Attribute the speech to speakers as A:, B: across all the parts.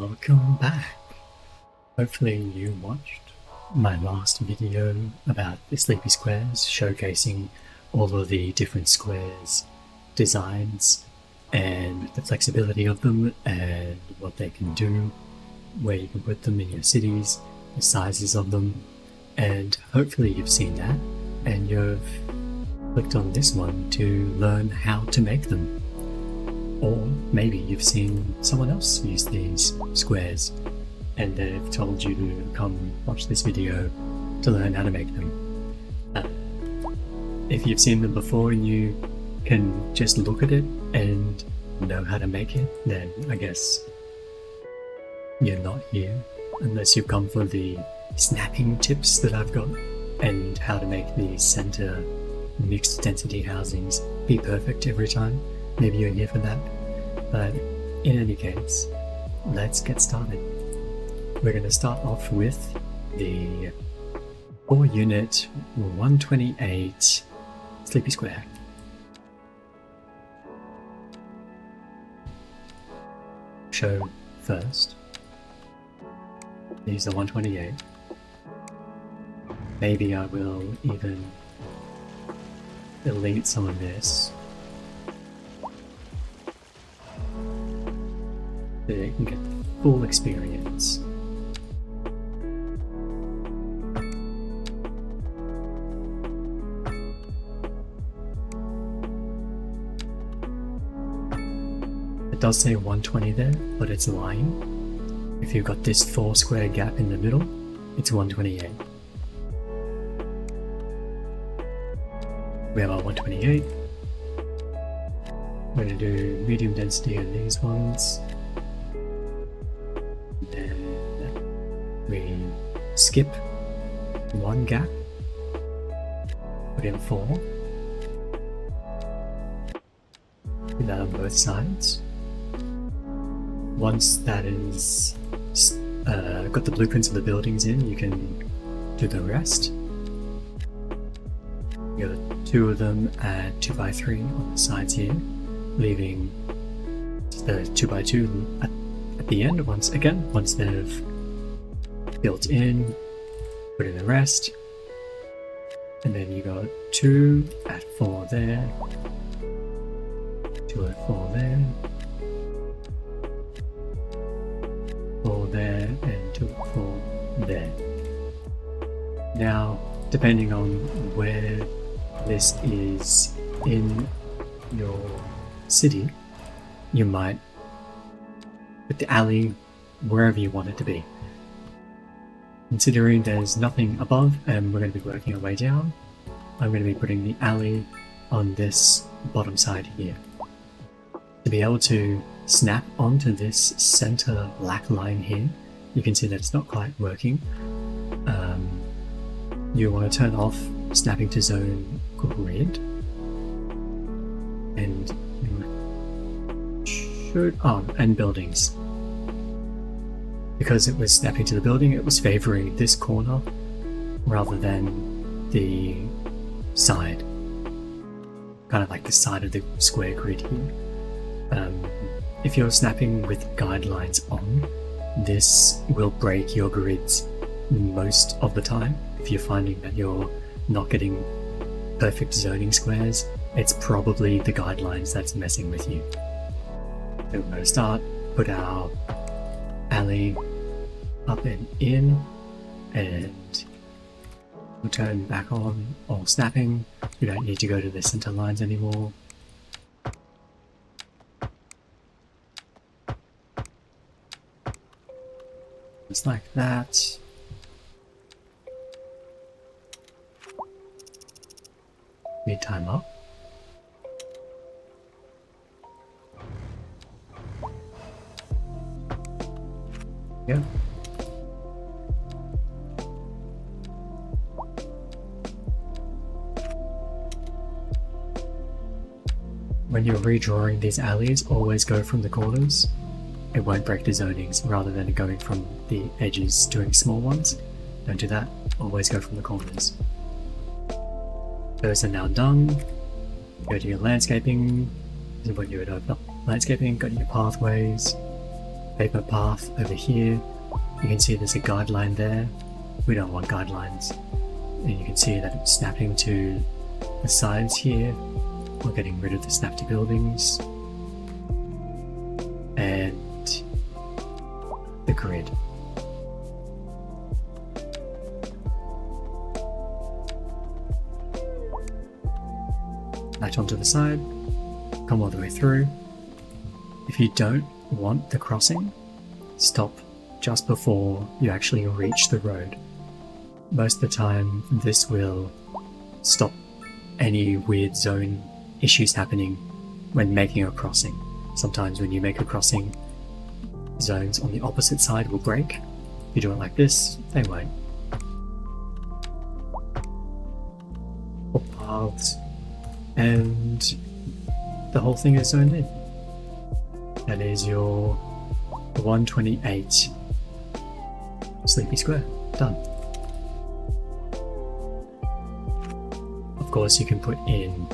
A: Welcome back. Hopefully you watched my last video about the Sleepy Squares, showcasing all of the different squares, designs, and the flexibility of them and what they can do, where you can put them in your cities, the sizes of them, and hopefully you've seen that and you've clicked on this one to learn how to make them. Or maybe you've seen someone else use these squares and they've told you to come watch this video to learn how to make them. If you've seen them before and you can just look at it and know how to make it, then I guess you're not here unless you've come for the snapping tips that I've got and how to make the center mixed density housings be perfect every time. Maybe you're here for that, but in any case, let's get started. We're going to start off with the 4-unit 128 Sleepy Square. Show first. These are 128. Maybe I will even delete some of this so you can get the full experience. It does say 120 there, but it's lying. If you've got this 4 square gap in the middle, it's 128. We have our 128. We're going to do medium density on these ones. Then we skip 1 gap, put in 4. Do that on both sides. Once that is got the blueprints of the buildings in, you can do the rest. You got 2 of them at 2x3 on the sides here, leaving the 2x2 at the end once they've built in, put in the rest, and then you got 2 at 4 there, 2 at 4 there, 4 there, and 2 at 4 there. Now, depending on where this is in your city, you might put the alley wherever you want it to be. Considering there's nothing above and we're going to be working our way down, I'm going to be putting the alley on this bottom side here. To be able to snap onto this center black line here, you can see that it's not quite working. You want to turn off snapping to zone grid, and and buildings. Because it was snapping to the building, it was favoring this corner rather than the side, kind of like the side of the square grid here. If you're snapping with guidelines on, this will break your grids most of the time. If you're finding that you're not getting perfect zoning squares, it's probably the guidelines that's messing with you. So we're going to start, put our alley up and in, and we'll turn back on all snapping. We don't need to go to the center lines anymore. Just like that. Speed time up. Yeah. When you're redrawing these alleys, always go from the corners. It won't break the zonings rather than going from the edges doing small ones. Don't do that. Always go from the corners. Those are now done. Go to your landscaping. This is what you would open up. Landscaping, go to your pathways. paper path over here. You can see there's a guideline there. We don't want guidelines. And you can see that it's snapping to the sides here. We're getting rid of the snap to buildings. And the grid. Latch onto the side, come all the way through. If you don't want the crossing, stop just before you actually reach the road. Most of the time, this will stop any weird zone issues happening when making a crossing. Sometimes when you make a crossing, zones on the opposite side will break. If you do it like this, they won't. Paths, and the whole thing is zoned in. That is your 128 Sleepy Square. Done. Of course, you can put in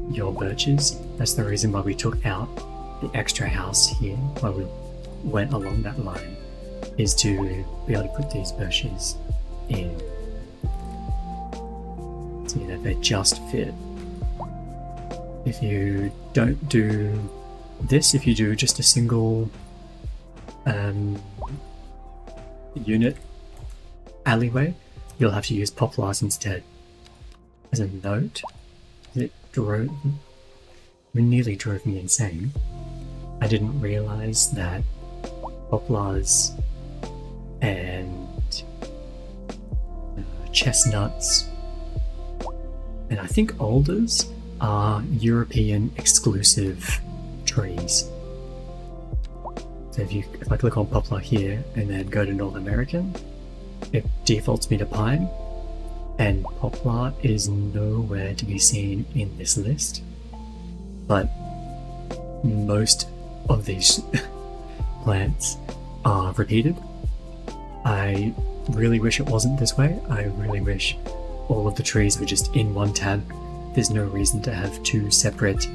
A: your birches. That's the reason why we took out the extra house here, why we went along that line, is to be able to put these birches in. See that they just fit. If you don't do this, if you do just a single unit alleyway, you'll have to use poplars instead. As a note, it nearly drove me insane. I didn't realize that poplars and chestnuts and I think alders are European exclusive trees. So if I click on poplar here and then go to North American, it defaults me to pine, and poplar is nowhere to be seen in this list. But most of these plants are repeated. I really wish it wasn't this way. I really wish all of the trees were just in one tab. There's no reason to have two separate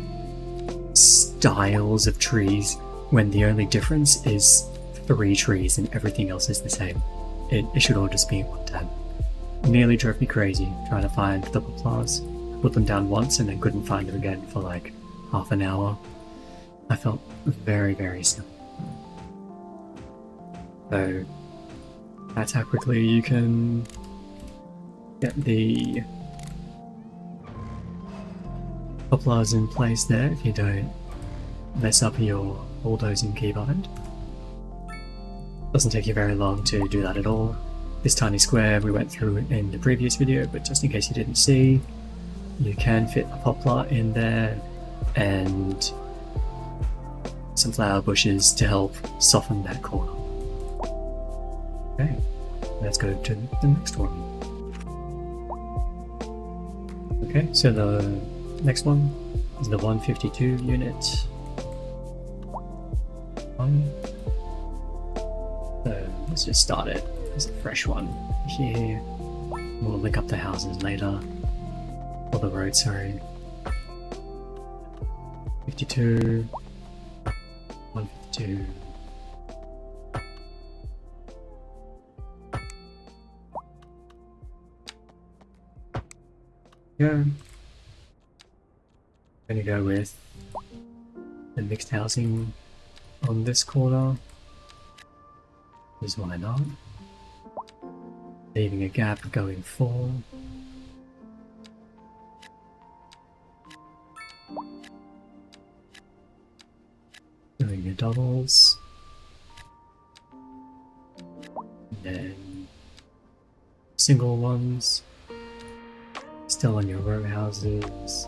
A: styles of trees when the only difference is 3 trees and everything else is the same. It should all just be in one tab. Nearly drove me crazy trying to find the poplars. Put them down once and then couldn't find them again for like half an hour. I felt very, very silly. So that's how quickly you can get the poplars in place there if you don't mess up your bulldozing keybind. Doesn't take you very long to do that at all. This tiny square we went through in the previous video, but just in case you didn't see, you can fit a poplar in there and some flower bushes to help soften that corner. Okay, let's go to the next one. Okay, so the next one is the 152 unit. So let's just start it as a fresh one here. We'll link up the houses later, or the road, sorry. 52, 152. Yeah. I'm gonna go with the mixed housing on this corner. Because why not? Leaving a gap going forward. Doing your doubles. And then single ones. Still on your row houses.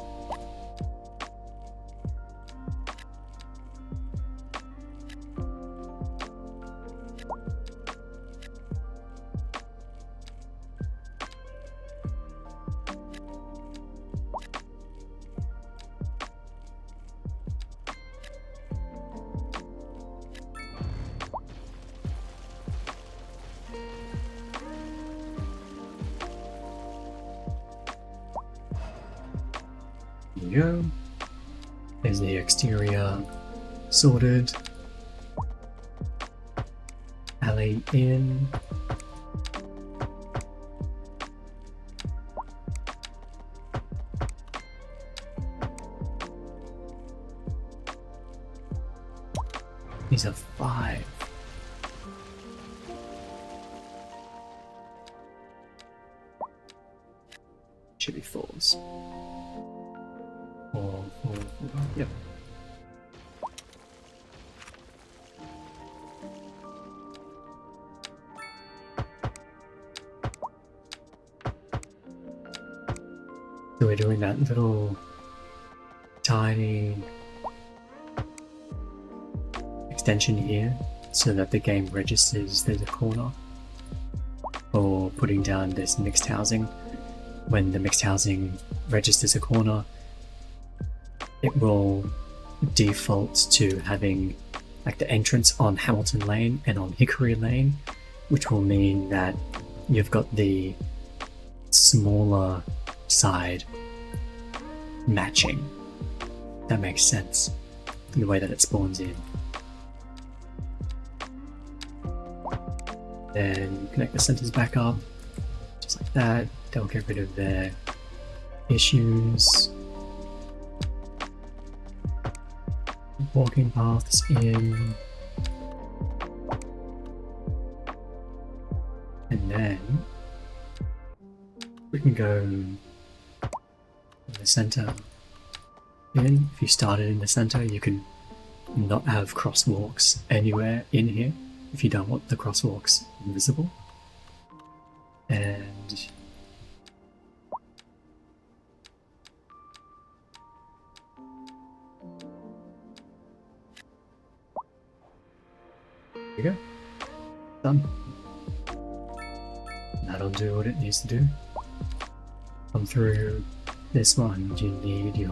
A: There you go. There's the exterior sorted. alley in. These are 5. Should be 4s. 4, 4, 4. Yep. So we're doing that little tiny extension here so that the game registers there's a corner, or putting down this mixed housing. When the mixed housing registers a corner, it will default to having like the entrance on Hamilton Lane and on Hickory Lane, which will mean that you've got the smaller side matching. That makes sense in the way that it spawns in. Then connect the centers back up, just like that. They'll get rid of their issues. Walking paths in. And then we can go in the center in. If you started in the center, you can not have crosswalks anywhere in here if you don't want the crosswalks invisible. And there you go. Done. That'll do what it needs to do. Come through this one, you need your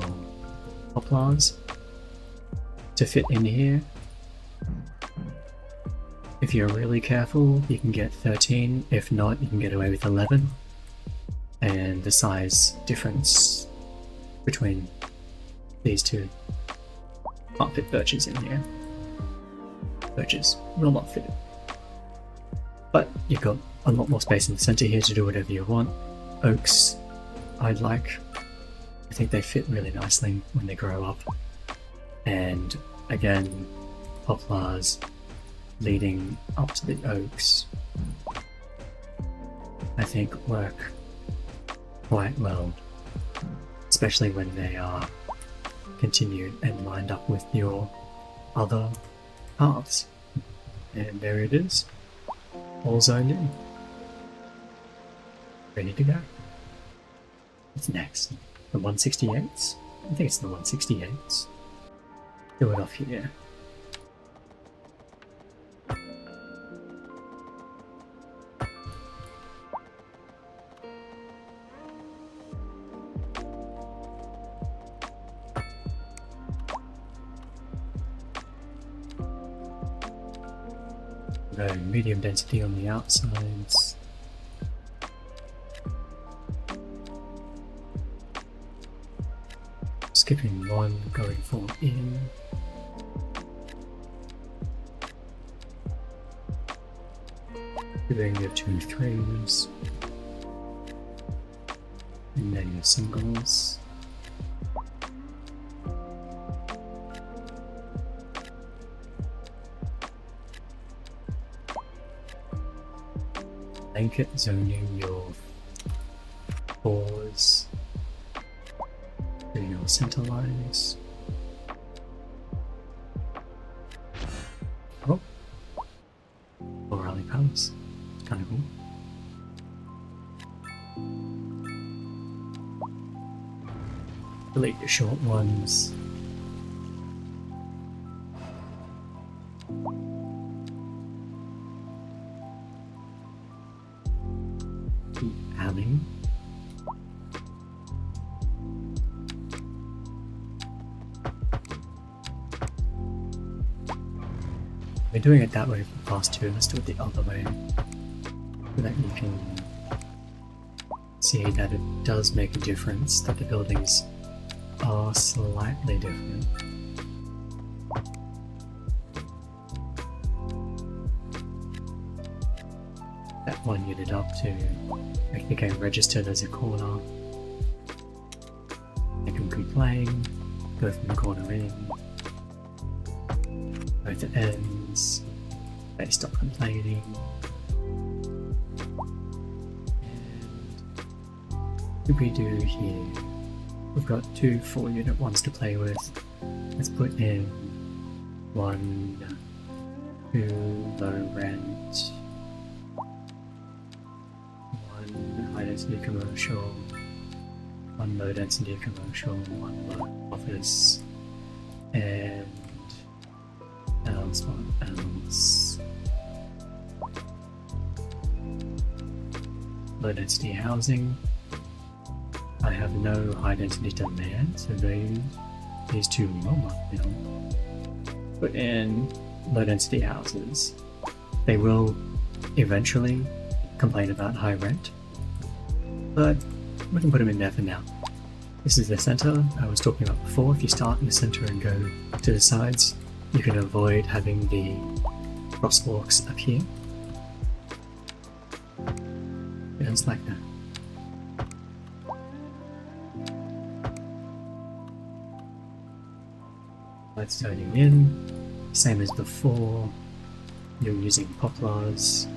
A: poplars to fit in here. If you're really careful, you can get 13. If not, you can get away with 11. And the size difference between these two can't fit birches in here. Birches will not fit. But you've got a lot more space in the center here to do whatever you want. Oaks, I think they fit really nicely when they grow up. And again, poplars leading up to the oaks, I think work quite well, especially when they are continued and lined up with your other paths. And there it is, all zoned in, ready to go. What's next? The 168s? I think it's the 168s. Do it off here. Medium density on the outsides. Skipping 1, going 4 in. Doing your 2 3s. And then your singles. Blanket zoning your 4s to your center lines. Oh, or rally pals. It's kind of cool. Delete your short ones. Adding. We're doing it that way for the past 2, let's do it the other way, so that you can see that it does make a difference, that the buildings are slightly different. that 1 unit up to make the game registered as a corner. They can complain, go from the corner in, both ends, they stop complaining. And what we do here, we've got 2 4-unit ones to play with. Let's put in 1, 2 low rent, 1 high density commercial, 1 low density commercial, 1 low office, and else, what else? Low density housing. I have no high density demand, so these 2 will not build. Put in low density houses. They will eventually complain about high rent, but we can put them in there for now. This is the center I was talking about before. If you start in the center and go to the sides, you can avoid having the crosswalks up here. Just like that. Lights turning in, same as before. You're using poplars.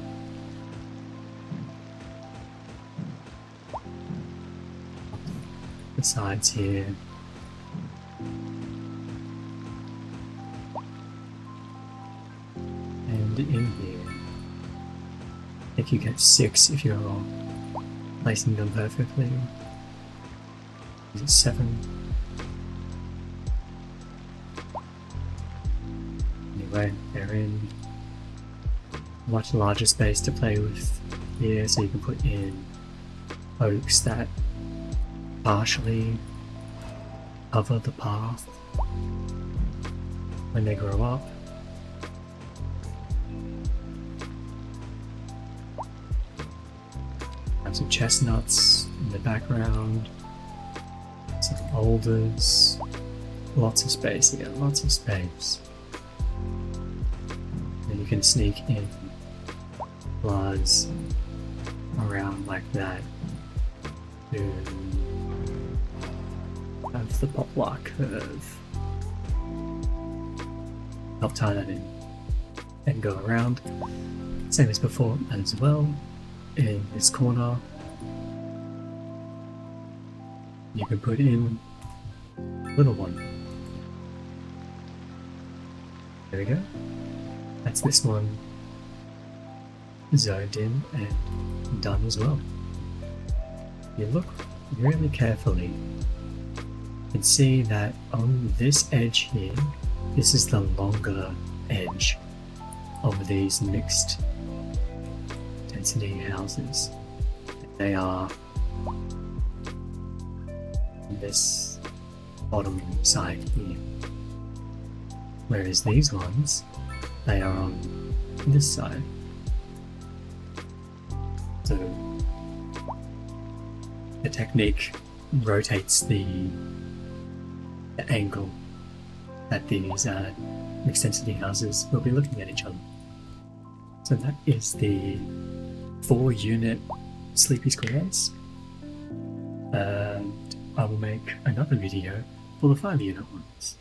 A: The sides here. And in here. I think you get 6 if you're placing them perfectly. Is it 7? Anyway, they're in much larger space to play with here, so you can put in oaks that partially cover the path when they grow up. Have some chestnuts in the background, some alders, lots of space here, lots of space. And you can sneak in flowers around like that to have the poplar curve. Help tie that in and go around. Same as before as well. In this corner, you can put in a little one. There we go. That's this one zoned in and done as well. You look really carefully, you can see that on this edge here, this is the longer edge of these mixed density houses. They are on this bottom side here, whereas these ones, they are on this side. So the technique rotates the angle that these mixed density houses will be looking at each other. So that is the 4-unit sleepy squares, and I will make another video for the 5-unit ones.